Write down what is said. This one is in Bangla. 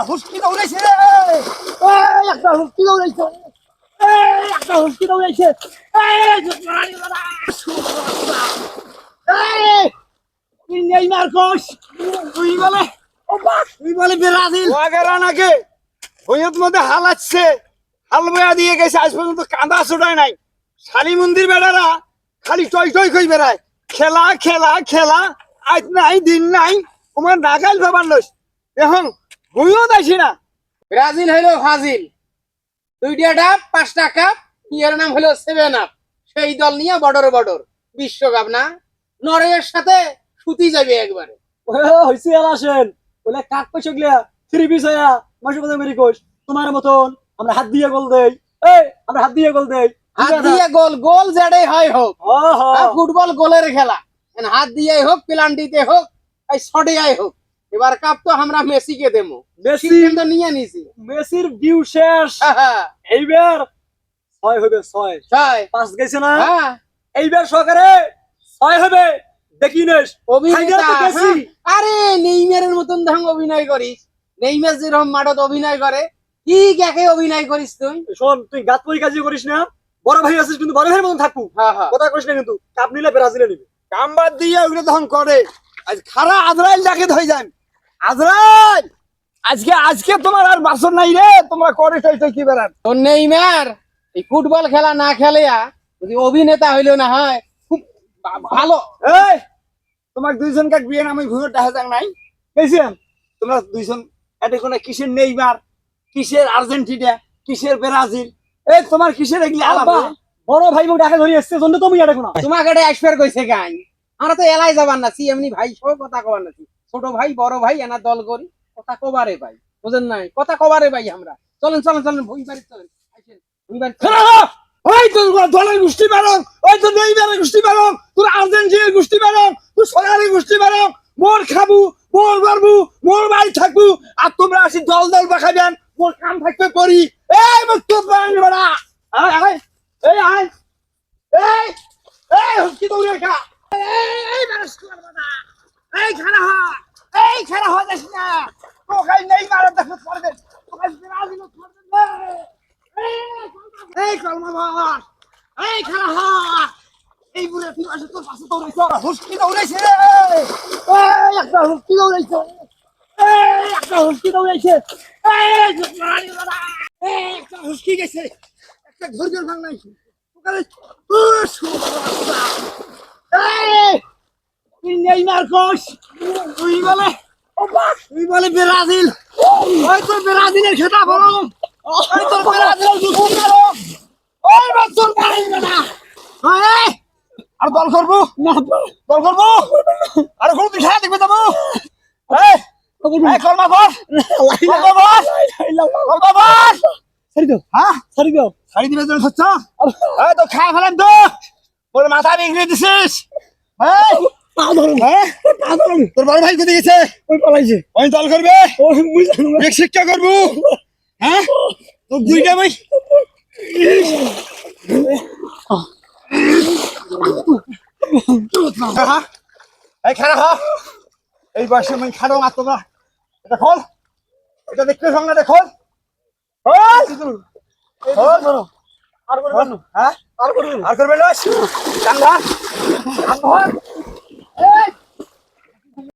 হুস্কি দৌড়াইছে একটা হুস্কি দৌড়াইছে একটা হুস্কি দৌড়াইছে নেইমার কোচ তুই বলে ব্রাজিল ওয়াগেরা নাকি ভুঁইয়ের মধ্যে হালাচ্ছে হাল বয়া দিয়ে গেছে আজ পর্যন্ত কাঁদা ছুটায় নাই শালি মন্দির বেড়ারা খালি টই টই কই বেড়ায় খেলা খেলা খেলা আজ নাই দিন নাই তোমার নাগাল ভাবার লইস এখন ভুঁইও দেখছি না। ব্রাজিল হইলো ফাজিল, 2টা ডাব 5টা কাপ, ইয়ার নাম হলো 7 আপ। সেই দল নিয়ে বর্ডর বিশ্বকাপ না, নরওয়ের সাথে সুতি যাবে একবারে। হইছে আর আসেন বলে কাক পয়সা গলিয়া থ্রি পিস হইয়া মাসে কথা মেরি কোচ তোমার মতন আমরা হাত দিয়ে গোল দেই আমরা হাত দিয়ে গোল দেই হাত দিয়ে গোল যেটাই হয় হোক, ফুটবল গোলের খেলা, হাত দিয়ে হোক, পেনাল্টিতে হোক, এই শটেই হোক। এবার কাপ তো আমরা মেসিকে দেবো, মেসি কিন্তু নিয়ে নিছি। মেসির ভিউ শেষ, এইবার 6 হবে 6 5 গেছে না, এইবার সরকারে 6 হবে দেখি নেস অভিনেতা। আরে নেইমারের মতন ধাং অভিনয় করিস, নেইমার যেরকম মাঠত অভিনয় করে ঠিক একই অভিনয় করিস তুই। শোন তুই গাতপরি কাজ করিস না, বড় ভাই আছিস কিন্তু বড় ভাইয়ের মতন থাকবো, কথা কইস না কিন্তু কাপ নিলে ব্রাজিলে নিবে কামবাদ দিয়ে ওগুলো তখন করে। আজ খারা আজরাইল ডাকে ধই যান, আজরাইল আজকে তোমার আর বাসন নাই রে, তোমরা করে টই টই কি বেড়ান। তোর নেইমার এই ফুটবল খেলা না খেলিয়া যদি অভিনেতা হইলো না হয় খুব ভালো। এই তোমার দুইজনকার বিয়ে আমি ভুঁইও দেখা যাক নাই পেয়েছেন, তোমরা দুইজন এটা কোনো কিসের নেইমার, কিসের আর্জেন্টিনা, কিসের ব্রাজিল, এই তোমার কিসের এগুলি আলাদা। বড় ভাই মুখ ডাকে ধরি এসছে জন্য তুমি এটা কোনা তোমাকে এটা আসফার কইছে গাই, আমরা তো এলাই যাবার নাছি, এমনি ভাই সব কথা কবার নাছি, ছোট ভাই বড় ভাই এনা দল করি, কথা কবারে ভাই, বুঝেন নাই, কথা কবারে ভাই। আমরা চলেন চলেন চলেন ভুই বাড়ি চলেন, আসেন ভুই বাড়ি। ওই তো দলের গোষ্ঠী বারং, ওই তো নেইমারের গোষ্ঠী বারং, তোর আর্জেন্টিনার গোষ্ঠী বারং, তোর সোনালি গোষ্ঠী বারং, মোর খাবো, মোর মারবো, মোর বাড়ি থাকবো, আর তোমরা আসি দল দল বাখাবেন, মোর কাম থাকবে করি। এই মুক্ত বাড়ি বাড়া, আয় আয়, এই আয়, এই এই হুকি দৌড়ে খা, এই মানুষ বাড়া, এই খানা হ, এই খানা হ যাস না, তোকে নেইমারের দেখে পড়বে, তোকে ব্রাজিল পড়বে। এই কলমা বাস, এই খেলা হয়, এই বুড়ে তুই আসে তোর পাশে দৌড়াইছ, হুস্কি দৌড়াইছে একটা হুস্কি দৌড়াইছে একটা হুস্কি দৌড়াইছে একটা হুস্কি গেছে, একটা ঘুরঘুর ভাঙ নাই নেইমার কোচ তুই বলে ব্রাজিল, ওই তোর ব্রাজিলের খেতা বলো, ওই তোর ব্রাজিলের গোষ্ঠী বলো, ওই বছর পারিবে না আর দল করবো না, দল করবো আর কোন তুই খেলা দেখবে যাবো। কলমা বস, কলমা বস, কলমা বস, ছাড়ি দাও, হ্যাঁ ছাড়ি দাও, শাড়ি দিবে জন্য হচ্ছ, তো খাই ফেলেন তো তোর মাথা বিগড়ে দিছিস। তোর বড় ভাই কোথায় গেছে? ওই পালাইছে, ওই দল করবে, ওই মুই জানো না, শিক্ষা করবো, হ্যাঁ তোর দুইটা ভাই এই খারাপ হ, এই বয়সে আমি খারাপ আর তোমরা এটা খোল, এটা দেখতে সঙ্গে খোল, আর করবেন না, হ্যাঁ আর করবেন আর করবে না